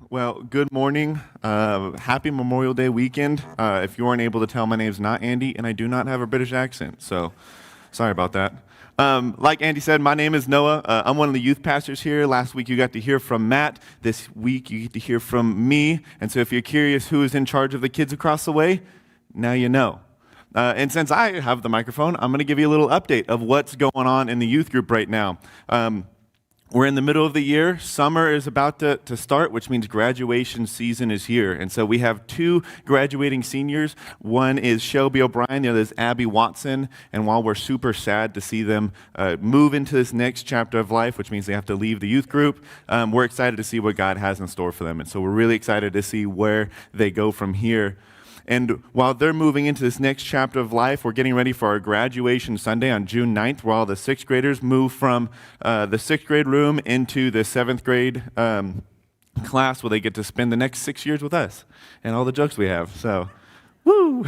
Well, good morning. Happy Memorial Day weekend. If you weren't able to tell, my name's not Andy, and I do not have a British accent, so sorry about that. Like Andy said, my name is Noah. I'm one of the youth pastors here. Last week you got to hear from Matt. This week you get to hear from me. And so if you're curious who is in charge of the kids across the way, now you know. And since I have the microphone, I'm going to give you a little update of what's going on in the youth group right now. We're in the middle of the year. Summer is about to start, which means graduation season is here. And so we have two graduating seniors. One is Shelby O'Brien, the other is Abby Watson. And while we're super sad to see them move into this next chapter of life, which means they have to leave the youth group, we're excited to see what God has in store for them. And so we're really excited to see where they go from here. And while they're moving into this next chapter of life, we're getting ready for our graduation Sunday on June 9th, where all the sixth graders move from the sixth grade room into the seventh grade class, where they get to spend the next 6 years with us and all the jokes we have. So, woo!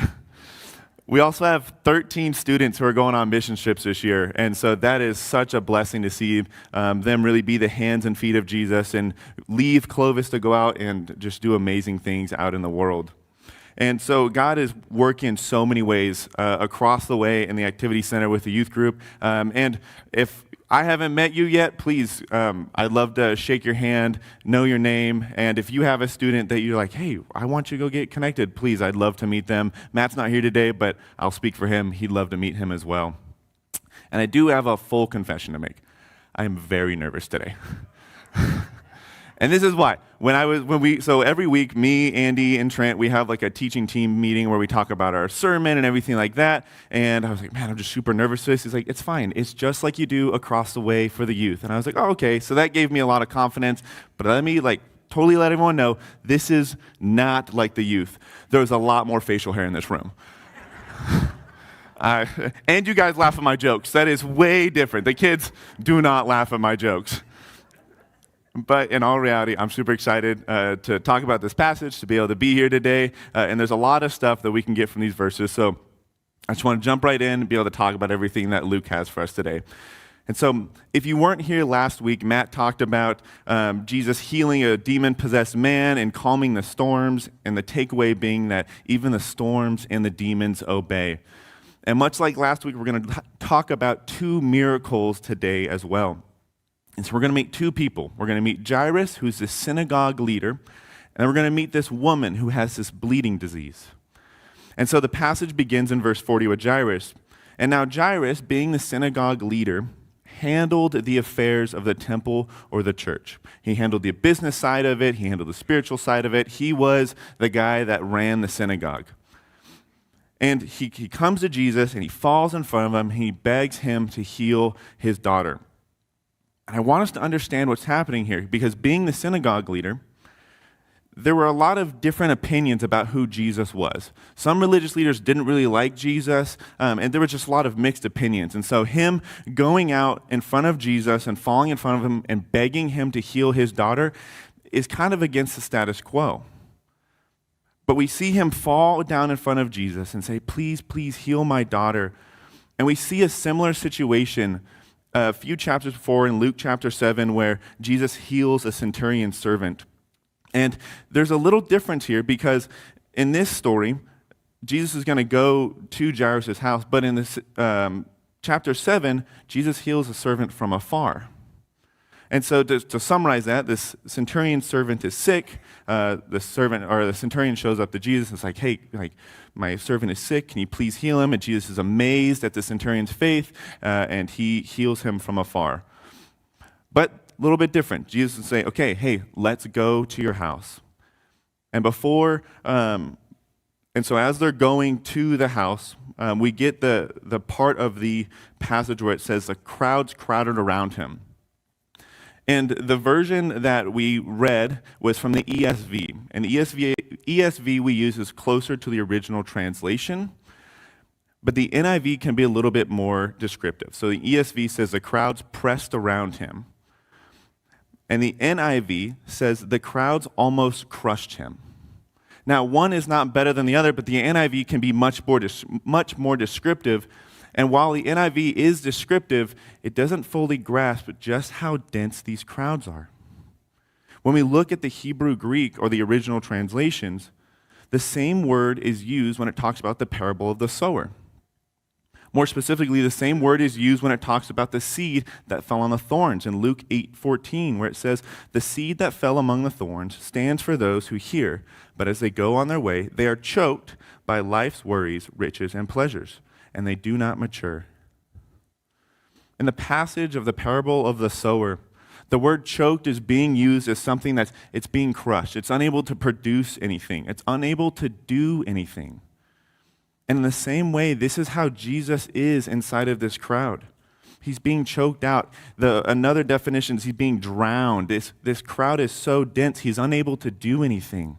We also have 13 students who are going on mission trips this year, and so that is such a blessing to see them really be the hands and feet of Jesus and leave Clovis to go out and just do amazing things out in the world. And so God is working in so many ways across the way in the Activity Center with the youth group. And if I haven't met you yet, please, I'd love to shake your hand, know your name. And if you have a student that you're like, hey, I want you to go get connected, please, I'd love to meet them. Matt's not here today, but I'll speak for him. He'd love to meet him as well. And I do have a full confession to make. I am very nervous today. And this is why. So every week, me, Andy, and Trent, we have like a teaching team meeting where we talk about our sermon and everything like that. And I was like, man, I'm just super nervous for this. He's like, it's fine. It's just like you do across the way for the youth. And I was like, oh, okay. So that gave me a lot of confidence. But let me totally let everyone know, this is not like the youth. There's a lot more facial hair in this room. And you guys laugh at my jokes. That is way different. The kids do not laugh at my jokes. But in all reality, I'm super excited to talk about this passage, to be able to be here today. And there's a lot of stuff that we can get from these verses. So I just want to jump right in and be able to talk about everything that Luke has for us today. And so if you weren't here last week, Matt talked about Jesus healing a demon-possessed man and calming the storms, and the takeaway being that even the storms and the demons obey. And much like last week, we're going to talk about two miracles today as well. And so we're going to meet two people. We're going to meet Jairus, who's the synagogue leader, and then we're going to meet this woman who has this bleeding disease. And so the passage begins in verse 40 with Jairus. And now Jairus, being the synagogue leader, handled the affairs of the temple or the church. He handled the business side of it. He handled the spiritual side of it. He was the guy that ran the synagogue. And he comes to Jesus, and he falls in front of him, and he begs him to heal his daughter. And I want us to understand what's happening here, because being the synagogue leader, there were a lot of different opinions about who Jesus was. Some religious leaders didn't really like Jesus, and there was just a lot of mixed opinions. And so him going out in front of Jesus and falling in front of him and begging him to heal his daughter is kind of against the status quo. But we see him fall down in front of Jesus and say, please, please heal my daughter. And we see a similar situation a few chapters before in Luke chapter 7, where Jesus heals a centurion servant. And there's a little difference here, because in this story, Jesus is going to go to Jairus' house, but in this chapter 7, Jesus heals a servant from afar. And so to summarize that, this centurion servant is sick. The centurion shows up to Jesus and is like, hey, my servant is sick. Can you please heal him? And Jesus is amazed at the centurion's faith, and he heals him from afar. But a little bit different. Jesus is saying, okay, hey, let's go to your house. And so as they're going to the house, we get the part of the passage where it says the crowds crowded around him. And the version that we read was from the ESV. And the ESV we use is closer to the original translation, but the NIV can be a little bit more descriptive. So the ESV says the crowds pressed around him. And the NIV says the crowds almost crushed him. Now, one is not better than the other, but the NIV can be much more descriptive. And while the NIV is descriptive, it doesn't fully grasp just how dense these crowds are. When we look at the Hebrew, Greek, or the original translations, the same word is used when it talks about the parable of the sower. More specifically, the same word is used when it talks about the seed that fell on the thorns in Luke 8:14, where it says, "The seed that fell among the thorns stands for those who hear, but as they go on their way, they are choked by life's worries, riches, and pleasures, and they do not mature." In the passage of the parable of the sower, the word choked is being used as something it's being crushed. It's unable to produce anything. It's unable to do anything. And in the same way, this is how Jesus is inside of this crowd. He's being choked out. Another definition is he's being drowned. This crowd is so dense, he's unable to do anything.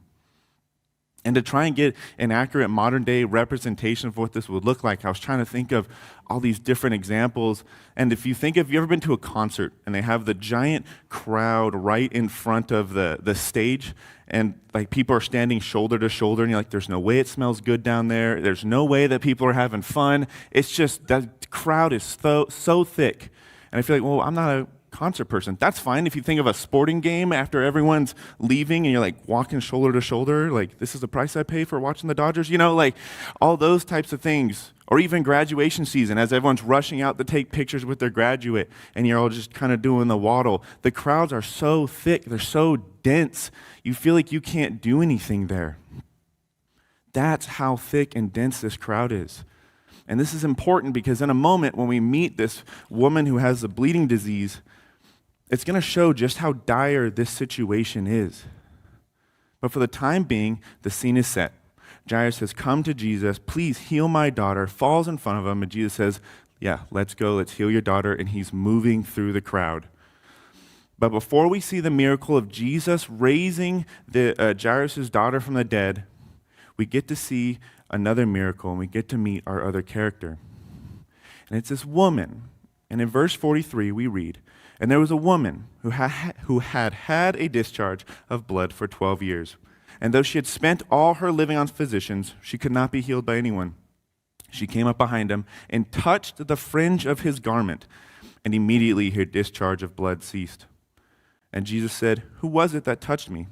And to try and get an accurate modern-day representation of what this would look like, I was trying to think of all these different examples. And if you ever been to a concert and they have the giant crowd right in front of the stage, and like people are standing shoulder to shoulder, and you're like, there's no way it smells good down there. There's no way that people are having fun. It's just that crowd is so thick. And I feel like, well, I'm not a concert person. That's fine if you think of a sporting game after everyone's leaving and you're like walking shoulder to shoulder, like this is the price I pay for watching the Dodgers, like all those types of things. Or even graduation season as everyone's rushing out to take pictures with their graduate and you're all just kind of doing the waddle. The crowds are so thick, they're so dense, you feel like you can't do anything there. That's how thick and dense this crowd is. And this is important because in a moment when we meet this woman who has the bleeding disease, it's going to show just how dire this situation is. But for the time being, the scene is set. Jairus has come to Jesus, "Please heal my daughter," falls in front of him, and Jesus says, "Yeah, let's go, let's heal your daughter," and he's moving through the crowd. But before we see the miracle of Jesus raising Jairus' daughter from the dead, we get to see another miracle, and we get to meet our other character. And it's this woman. And in verse 43, we read, "And there was a woman who had a discharge of blood for 12 years. And though she had spent all her living on physicians, she could not be healed by anyone. She came up behind him and touched the fringe of his garment, and immediately her discharge of blood ceased. And Jesus said, 'Who was it that touched me?'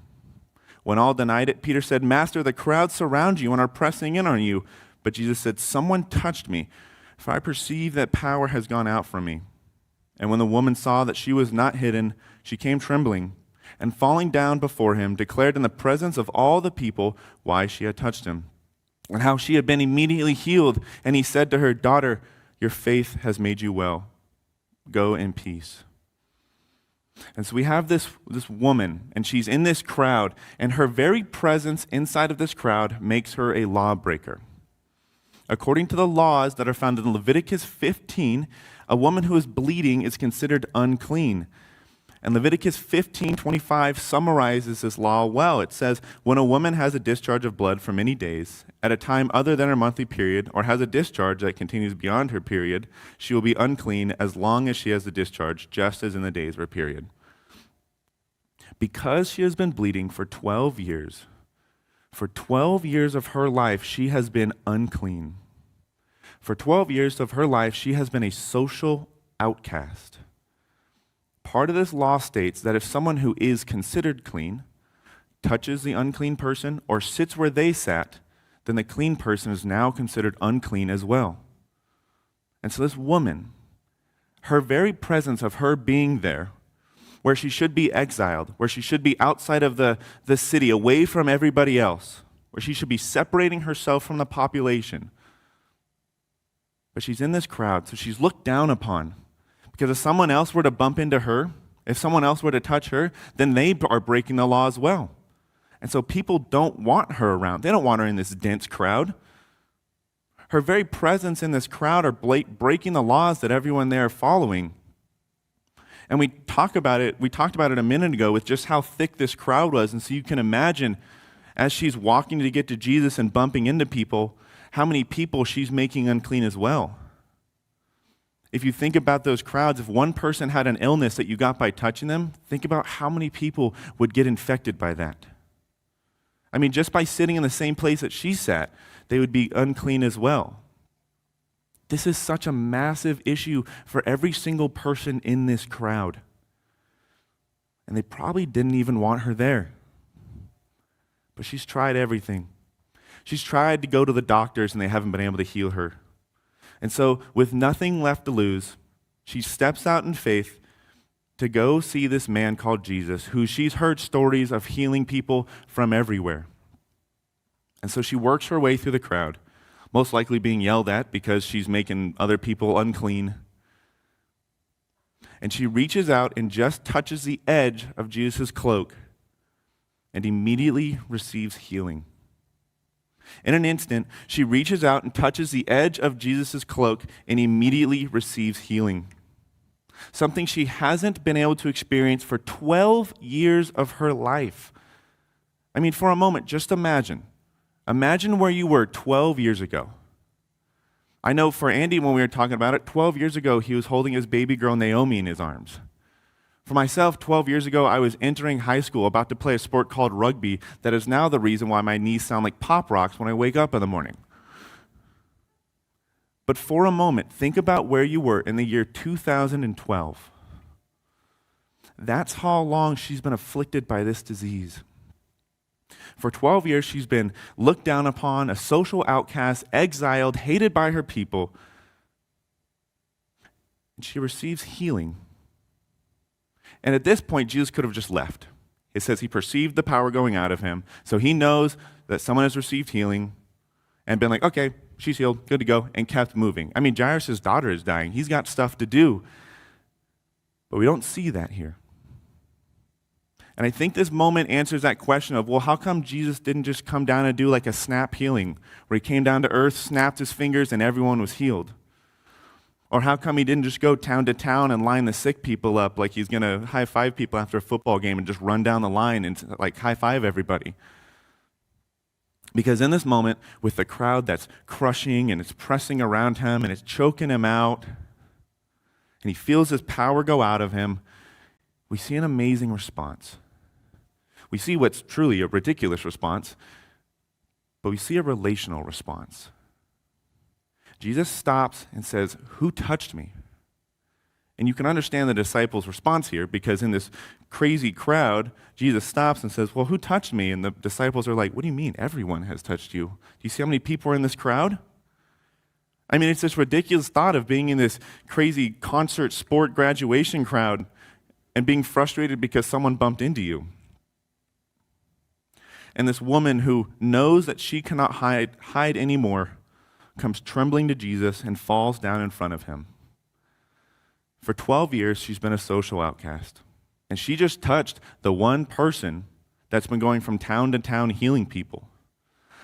When all denied it, Peter said, 'Master, the crowd surround you and are pressing in on you.' But Jesus said, 'Someone touched me, for I perceive that power has gone out from me.' And when the woman saw that she was not hidden, she came trembling, and falling down before him, declared in the presence of all the people why she had touched him, and how she had been immediately healed. And he said to her, 'Daughter, your faith has made you well. Go in peace.'" And so we have this woman, and she's in this crowd, and her very presence inside of this crowd makes her a lawbreaker. According to the laws that are found in Leviticus 15, a woman who is bleeding is considered unclean. And Leviticus 15:25 summarizes this law well. It says, "When a woman has a discharge of blood for many days, at a time other than her monthly period, or has a discharge that continues beyond her period, she will be unclean as long as she has the discharge, just as in the days of her period." Because she has been bleeding for 12 years of her life, she has been unclean. For 12 years of her life, she has been a social outcast. Part of this law states that if someone who is considered clean touches the unclean person or sits where they sat, then the clean person is now considered unclean as well. And so this woman, her very presence of her being there, where she should be exiled, where she should be outside of the city, away from everybody else, where she should be separating herself from the population. But she's in this crowd, so she's looked down upon. Because if someone else were to bump into her, if someone else were to touch her, then they are breaking the law as well. And so people don't want her around. They don't want her in this dense crowd. Her very presence in this crowd are breaking the laws that everyone there are following. And we talked about it a minute ago with just how thick this crowd was. And so you can imagine, as she's walking to get to Jesus and bumping into people, how many people she's making unclean as well. If you think about those crowds, if one person had an illness that you got by touching them, think about how many people would get infected by that. I mean, just by sitting in the same place that she sat, they would be unclean as well. This is such a massive issue for every single person in this crowd. And they probably didn't even want her there. But she's tried everything. She's tried to go to the doctors and they haven't been able to heal her. And so, with nothing left to lose, she steps out in faith to go see this man called Jesus, who she's heard stories of healing people from everywhere. And so she works her way through the crowd, most likely being yelled at because she's making other people unclean. And she reaches out and just touches the edge of Jesus' cloak and immediately receives healing. In an instant, she reaches out and touches the edge of Jesus' cloak and immediately receives healing. Something she hasn't been able to experience for 12 years of her life. I mean, for a moment, just imagine. Imagine where you were 12 years ago. I know for Andy, when we were talking about it, 12 years ago, he was holding his baby girl Naomi in his arms. For myself, 12 years ago, I was entering high school, about to play a sport called rugby that is now the reason why my knees sound like Pop Rocks when I wake up in the morning. But for a moment, think about where you were in the year 2012. That's how long she's been afflicted by this disease. For 12 years, she's been looked down upon, a social outcast, exiled, hated by her people. And she receives healing. And at this point, Jesus could have just left. It says he perceived the power going out of him, so he knows that someone has received healing and been like, okay, she's healed, good to go, and kept moving. I mean, Jairus' daughter is dying. He's got stuff to do. But we don't see that here. And I think this moment answers that question of, well, how come Jesus didn't just come down and do like a snap healing, where he came down to earth, snapped his fingers, and everyone was healed? Or how come he didn't just go town to town and line the sick people up like he's going to high-five people after a football game and just run down the line and like high-five everybody? Because in this moment, with the crowd that's crushing and it's pressing around him and it's choking him out, and he feels his power go out of him, we see an amazing response. We see what's truly a ridiculous response, but we see a relational response. Jesus stops and says, "Who touched me?" And you can understand the disciples' response here, because in this crazy crowd, Jesus stops and says, "Well, who touched me?" And the disciples are like, "What do you mean? Everyone has touched you. Do you see how many people are in this crowd?" I mean, it's this ridiculous thought of being in this crazy concert sport graduation crowd and being frustrated because someone bumped into you. And this woman who knows that she cannot hide anymore comes trembling to Jesus and falls down in front of him. For 12 years, she's been a social outcast. And she just touched the one person that's been going from town to town healing people.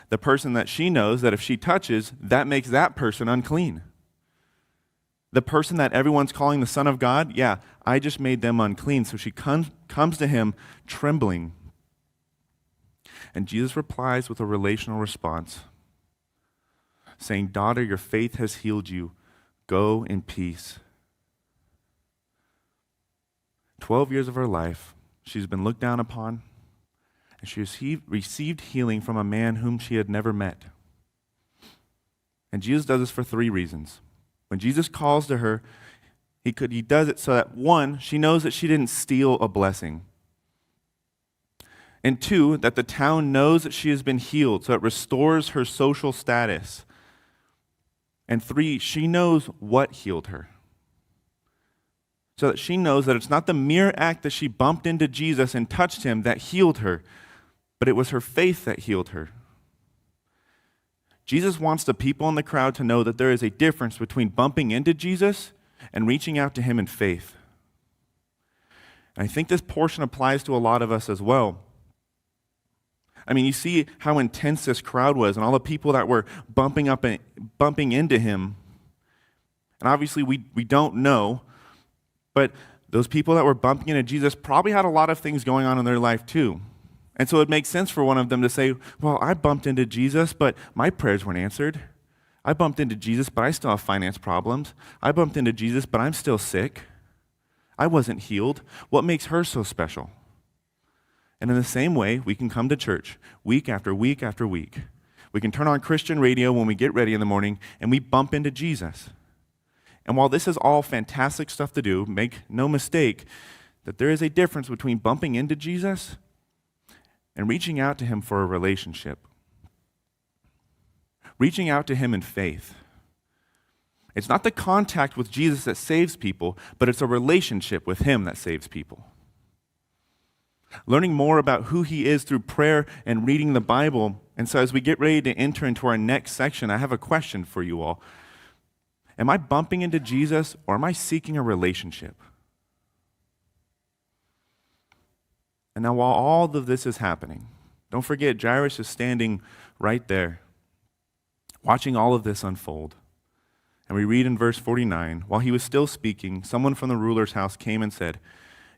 The person that she knows that if she touches, that makes that person unclean. The person that everyone's calling the Son of God, yeah, I just made them unclean. So she comes to him trembling. And Jesus replies with a relational response, saying, "Daughter, your faith has healed you. Go in peace." 12 years of her life, she's been looked down upon, and she received healing from a man whom she had never met. And Jesus does this for 3 reasons. When Jesus calls to her, he does it so that, 1, she knows that she didn't steal a blessing. And 2, that the town knows that she has been healed, so it restores her social status. And 3, she knows what healed her. So that she knows that it's not the mere act that she bumped into Jesus and touched him that healed her, but it was her faith that healed her. Jesus wants the people in the crowd to know that there is a difference between bumping into Jesus and reaching out to him in faith. And I think this portion applies to a lot of us as well. I mean, you see how intense this crowd was and all the people that were bumping into him. And obviously we don't know, but those people that were bumping into Jesus probably had a lot of things going on in their life too. And so it makes sense for one of them to say, well, I bumped into Jesus, but my prayers weren't answered. I bumped into Jesus, but I still have finance problems. I bumped into Jesus, but I'm still sick. I wasn't healed. What makes her so special? And in the same way, we can come to church week after week after week. We can turn on Christian radio when we get ready in the morning, and we bump into Jesus. And while this is all fantastic stuff to do, make no mistake, that there is a difference between bumping into Jesus and reaching out to him for a relationship. Reaching out to him in faith. It's not the contact with Jesus that saves people, but it's a relationship with him that saves people. Learning more about who he is through prayer and reading the Bible. And so as we get ready to enter into our next section, I have a question for you all. Am I bumping into Jesus or am I seeking a relationship? And now while all of this is happening, don't forget Jairus is standing right there, watching all of this unfold. And we read in verse 49, while he was still speaking, someone from the ruler's house came and said,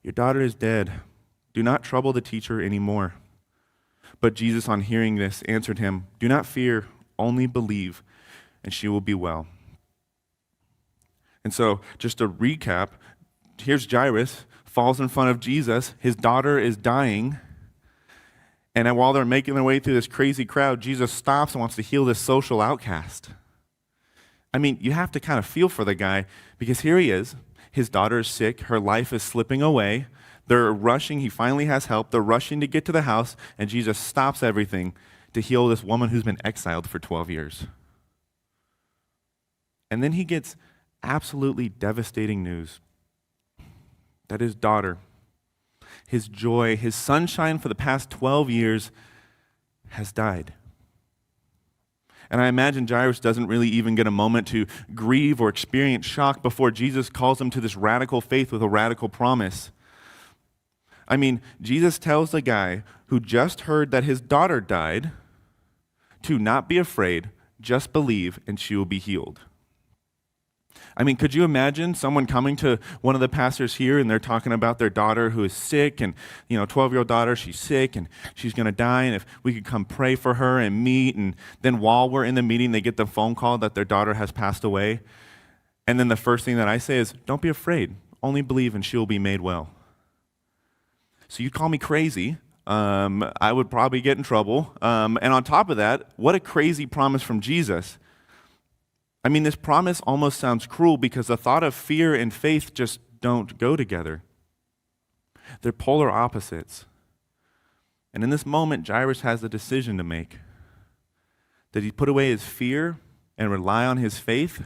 "Your daughter is dead. Do not trouble the teacher anymore." But Jesus, on hearing this, answered him, "Do not fear, only believe, and she will be well." And so, just to recap, here's Jairus, falls in front of Jesus. His daughter is dying. And while they're making their way through this crazy crowd, Jesus stops and wants to heal this social outcast. I mean, you have to kind of feel for the guy because here he is. His daughter is sick. Her life is slipping away. They're rushing. He finally has help. They're rushing to get to the house, and Jesus stops everything to heal this woman who's been exiled for 12 years. And then he gets absolutely devastating news that his daughter, his joy, his sunshine for the past 12 years has died. And I imagine Jairus doesn't really even get a moment to grieve or experience shock before Jesus calls him to this radical faith with a radical promise. I mean, Jesus tells the guy who just heard that his daughter died to not be afraid, just believe, and she will be healed. I mean, could you imagine someone coming to one of the pastors here and they're talking about their daughter who is sick and, 12-year-old daughter, she's sick and she's going to die, and if we could come pray for her and meet, and then while we're in the meeting, they get the phone call that their daughter has passed away. And then the first thing that I say is, don't be afraid, only believe and she will be made well. So you'd call me crazy. I would probably get in trouble. And on top of that, what a crazy promise from Jesus. I mean, this promise almost sounds cruel because the thought of fear and faith just don't go together. They're polar opposites. And in this moment, Jairus has a decision to make. Does he put away his fear and rely on his faith?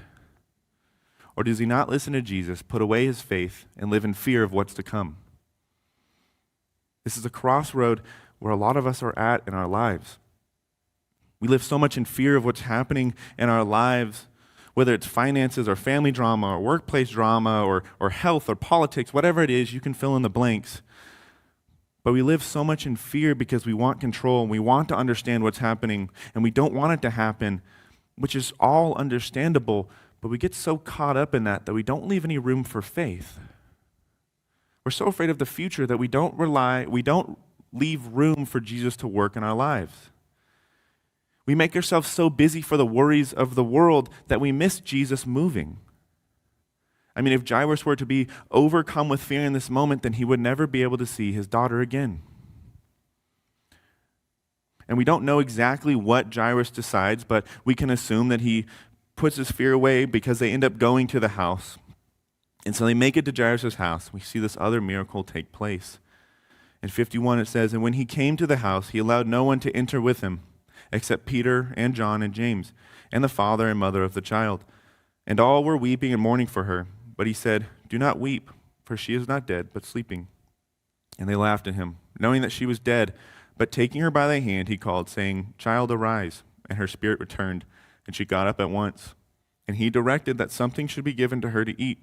Or does he not listen to Jesus, put away his faith, and live in fear of what's to come? This is a crossroad where a lot of us are at in our lives. We live so much in fear of what's happening in our lives, whether it's finances or family drama or workplace drama or health or politics, whatever it is, you can fill in the blanks. But we live so much in fear because we want control and we want to understand what's happening and we don't want it to happen, which is all understandable, but we get so caught up in that we don't leave any room for faith. We're so afraid of the future that we don't leave room for Jesus to work in our lives. We make ourselves so busy for the worries of the world that we miss Jesus moving. I mean, if Jairus were to be overcome with fear in this moment, then he would never be able to see his daughter again. And we don't know exactly what Jairus decides, but we can assume that he puts his fear away because they end up going to the house. And so they make it to Jairus' house. We see this other miracle take place. In 51 it says, "And when he came to the house, he allowed no one to enter with him, except Peter and John and James, and the father and mother of the child. And all were weeping and mourning for her. But he said, 'Do not weep, for she is not dead, but sleeping.' And they laughed at him, knowing that she was dead. But taking her by the hand, he called, saying, 'Child, arise.' And her spirit returned, and she got up at once. And he directed that something should be given to her to eat.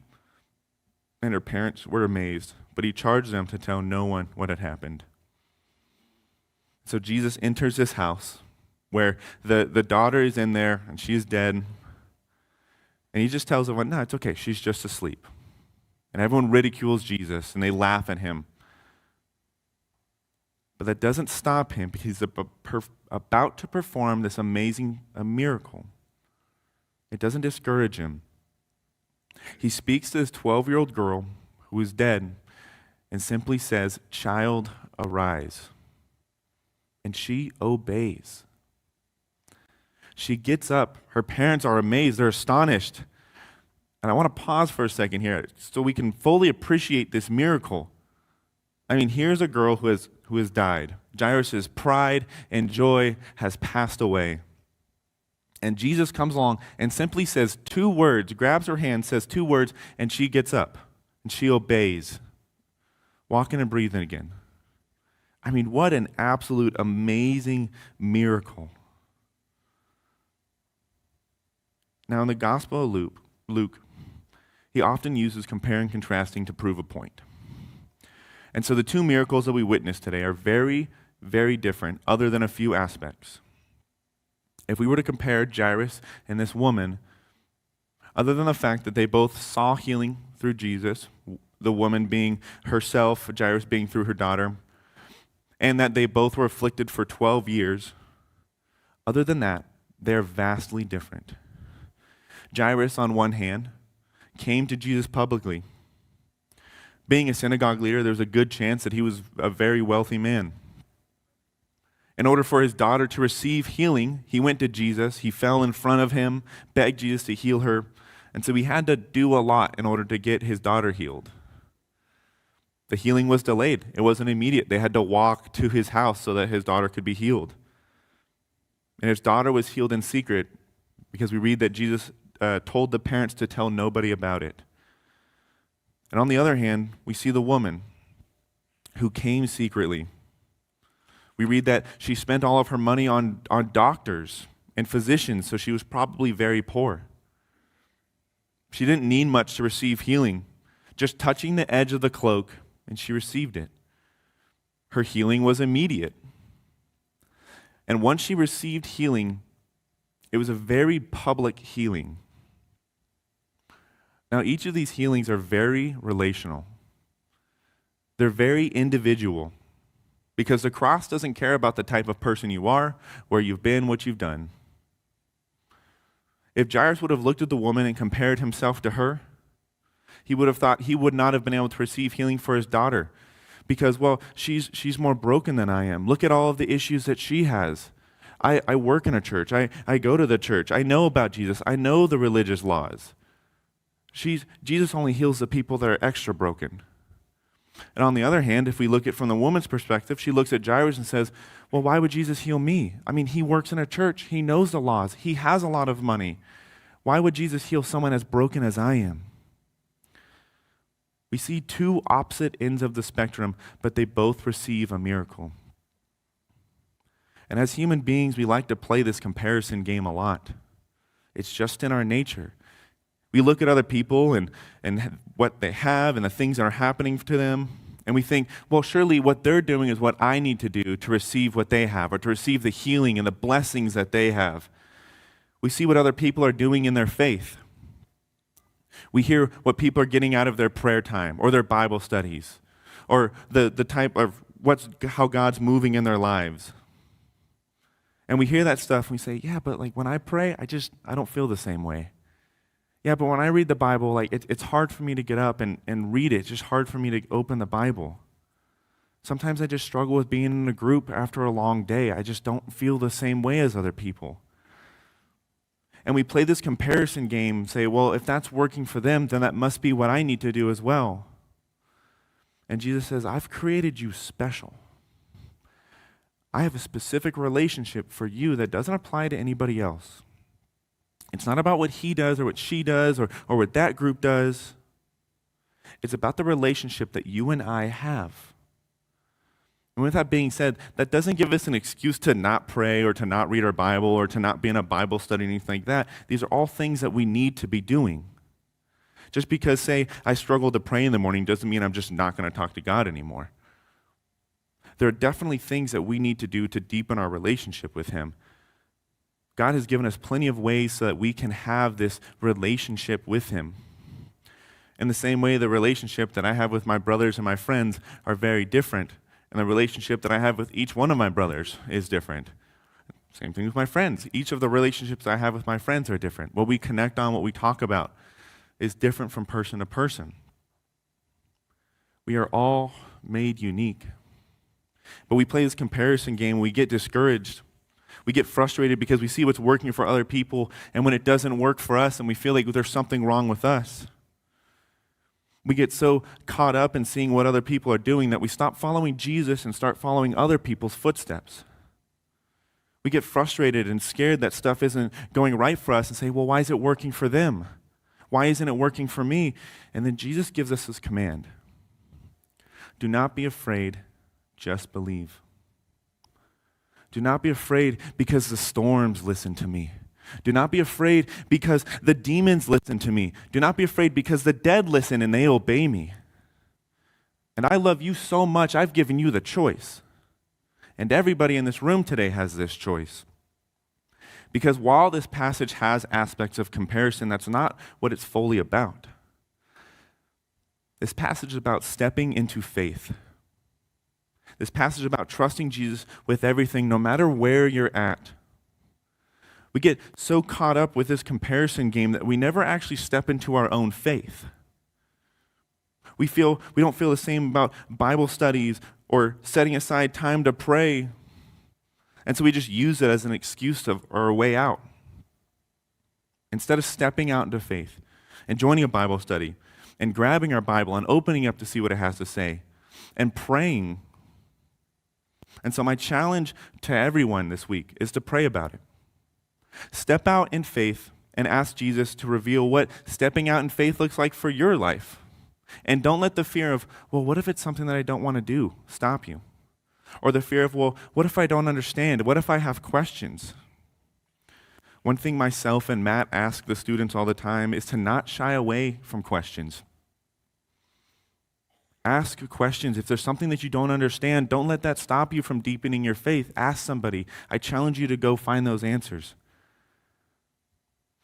And her parents were amazed, but he charged them to tell no one what had happened." So Jesus enters this house where the daughter is in there and she's dead. And he just tells everyone, no, it's okay, she's just asleep. And everyone ridicules Jesus and they laugh at him. But that doesn't stop him because he's about to perform this amazing miracle. It doesn't discourage him. He speaks to this 12-year-old girl who is dead and simply says, "Child, arise." And she obeys. She gets up. Her parents are amazed. They're astonished. And I want to pause for a second here so we can fully appreciate this miracle. I mean, here's a girl who has died. Jairus' pride and joy has passed away. And Jesus comes along and simply says two words, grabs her hand, says two words, and she gets up and she obeys, walking and breathing again. I mean, what an absolute amazing miracle. Now, in the Gospel of Luke, he often uses compare and contrasting to prove a point. And so the two miracles that we witnessed today are very, very different, other than a few aspects. If we were to compare Jairus and this woman, other than the fact that they both saw healing through Jesus, the woman being herself, Jairus being through her daughter, and that they both were afflicted for 12 years, other than that, they're vastly different. Jairus, on one hand, came to Jesus publicly. Being a synagogue leader, there's a good chance that he was a very wealthy man. In order for his daughter to receive healing, he went to Jesus, he fell in front of him, begged Jesus to heal her, and so he had to do a lot in order to get his daughter healed. The healing was delayed. It wasn't immediate. They had to walk to his house so that his daughter could be healed. And his daughter was healed in secret because we read that Jesus told the parents to tell nobody about it. And on the other hand, we see the woman who came secretly. We read that she spent all of her money on doctors and physicians, so she was probably very poor. She didn't need much to receive healing, just touching the edge of the cloak, and she received it. Her healing was immediate. And once she received healing, it was a very public healing. Now, each of these healings are very relational. They're very individual. Because the cross doesn't care about the type of person you are, where you've been, what you've done. If Jairus would have looked at the woman and compared himself to her, he would have thought he would not have been able to receive healing for his daughter. Because, well, she's more broken than I am. Look at all of the issues that she has. I work in a church. I go to the church. I know about Jesus. I know the religious laws. Jesus only heals the people that are extra broken. And on the other hand, if we look at it from the woman's perspective, she looks at Jairus and says, well, why would Jesus heal me? I mean, he works in a church. He knows the laws. He has a lot of money. Why would Jesus heal someone as broken as I am? We see two opposite ends of the spectrum, but they both receive a miracle. And as human beings, we like to play this comparison game a lot. It's just in our nature. We look at other people and what they have and the things that are happening to them, and we think, well, surely what they're doing is what I need to do to receive what they have or to receive the healing and the blessings that they have. We see what other people are doing in their faith. We hear what people are getting out of their prayer time or their Bible studies or the type of how God's moving in their lives. And we hear that stuff and we say, yeah, but like when I pray, I don't feel the same way. Yeah, but when I read the Bible, like it's hard for me to get up and read it. It's just hard for me to open the Bible. Sometimes I just struggle with being in a group after a long day. I just don't feel the same way as other people. And we play this comparison game, say, well, if that's working for them, then that must be what I need to do as well. And Jesus says, I've created you special. I have a specific relationship for you that doesn't apply to anybody else. It's not about what he does or what she does or what that group does. It's about the relationship that you and I have. And with that being said, that doesn't give us an excuse to not pray or to not read our Bible or to not be in a Bible study or anything like that. These are all things that we need to be doing. Just because, say, I struggle to pray in the morning doesn't mean I'm just not going to talk to God anymore. There are definitely things that we need to do to deepen our relationship with him. God has given us plenty of ways so that we can have this relationship with him. In the same way, the relationship that I have with my brothers and my friends are very different, and the relationship that I have with each one of my brothers is different. Same thing with my friends. Each of the relationships I have with my friends are different. What we connect on, what we talk about, is different from person to person. We are all made unique. But we play this comparison game, we get discouraged. We get frustrated because we see what's working for other people, and when it doesn't work for us, and we feel like there's something wrong with us. We get so caught up in seeing what other people are doing that we stop following Jesus and start following other people's footsteps. We get frustrated and scared that stuff isn't going right for us and say, well, why is it working for them? Why isn't it working for me? And then Jesus gives us this command. Do not be afraid, just believe. Do not be afraid because the storms listen to me. Do not be afraid because the demons listen to me. Do not be afraid because the dead listen and they obey me. And I love you so much, I've given you the choice. And everybody in this room today has this choice. Because while this passage has aspects of comparison, that's not what it's fully about. This passage is about stepping into faith. This passage is about trusting Jesus with everything, no matter where you're at. We get so caught up with this comparison game that we never actually step into our own faith. We don't feel the same about Bible studies or setting aside time to pray. And so we just use it as an excuse or a way out. Instead of stepping out into faith and joining a Bible study and grabbing our Bible and opening up to see what it has to say and praying. And so my challenge to everyone this week is to pray about it. Step out in faith and ask Jesus to reveal what stepping out in faith looks like for your life. And don't let the fear of, well, what if it's something that I don't want to do, stop you. Or the fear of, well, what if I don't understand? What if I have questions? One thing myself and Matt ask the students all the time is to not shy away from questions. Ask questions. If there's something that you don't understand, don't let that stop you from deepening your faith. Ask somebody. I challenge you to go find those answers.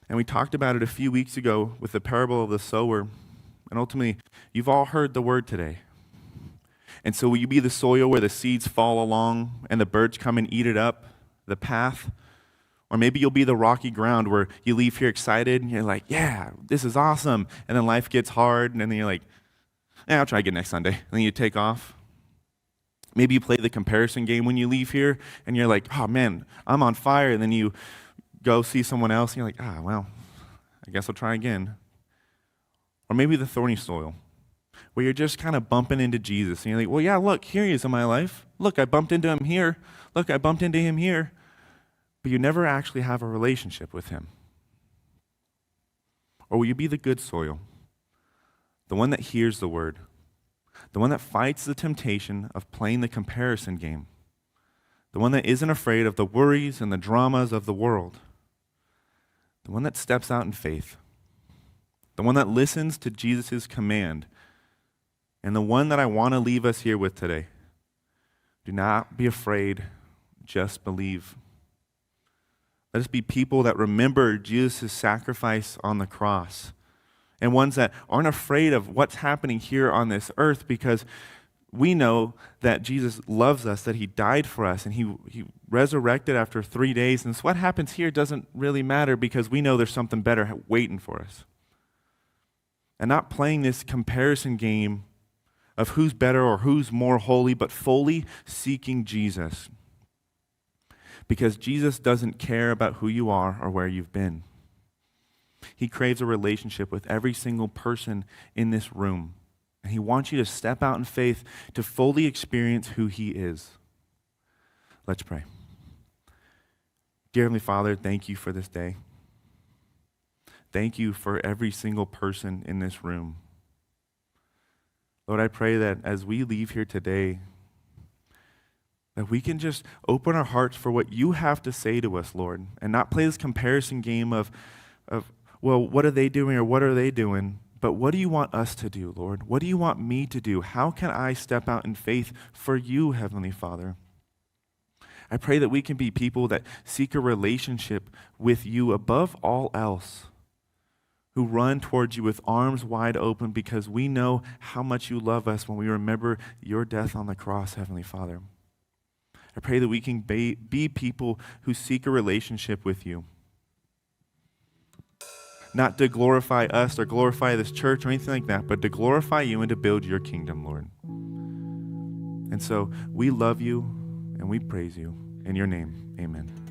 And we talked about it a few weeks ago with the parable of the sower. And ultimately, you've all heard the word today. And so will you be the soil where the seeds fall along and the birds come and eat it up, the path? Or maybe you'll be the rocky ground where you leave here excited and you're like, yeah, this is awesome. And then life gets hard and then you're like, I'll try again next Sunday. And then you take off. Maybe you play the comparison game when you leave here and you're like, oh man, I'm on fire. And then you go see someone else and you're like, well, I guess I'll try again. Or maybe the thorny soil, where you're just kind of bumping into Jesus. And you're like, well, yeah, look, here he is in my life. Look, I bumped into him here. Look, I bumped into him here. But you never actually have a relationship with him. Or will you be the good soil, the one that hears the word, the one that fights the temptation of playing the comparison game, the one that isn't afraid of the worries and the dramas of the world, the one that steps out in faith, the one that listens to Jesus' command, and the one that I want to leave us here with today. Do not be afraid, just believe. Let us be people that remember Jesus' sacrifice on the cross, and ones that aren't afraid of what's happening here on this earth, because we know that Jesus loves us, that he died for us, and he resurrected after 3 days. And so what happens here doesn't really matter, because we know there's something better waiting for us. And not playing this comparison game of who's better or who's more holy, but fully seeking Jesus. Because Jesus doesn't care about who you are or where you've been. He craves a relationship with every single person in this room. And he wants you to step out in faith to fully experience who he is. Let's pray. Dear Heavenly Father, thank you for this day. Thank you for every single person in this room. Lord, I pray that as we leave here today, that we can just open our hearts for what you have to say to us, Lord, and not play this comparison game of well, what are they doing or what are they doing? But what do you want us to do, Lord? What do you want me to do? How can I step out in faith for you, Heavenly Father? I pray that we can be people that seek a relationship with you above all else, who run towards you with arms wide open because we know how much you love us when we remember your death on the cross, Heavenly Father. I pray that we can be people who seek a relationship with you. Not to glorify us or glorify this church or anything like that, but to glorify you and to build your kingdom, Lord. And so we love you and we praise you. In your name, amen.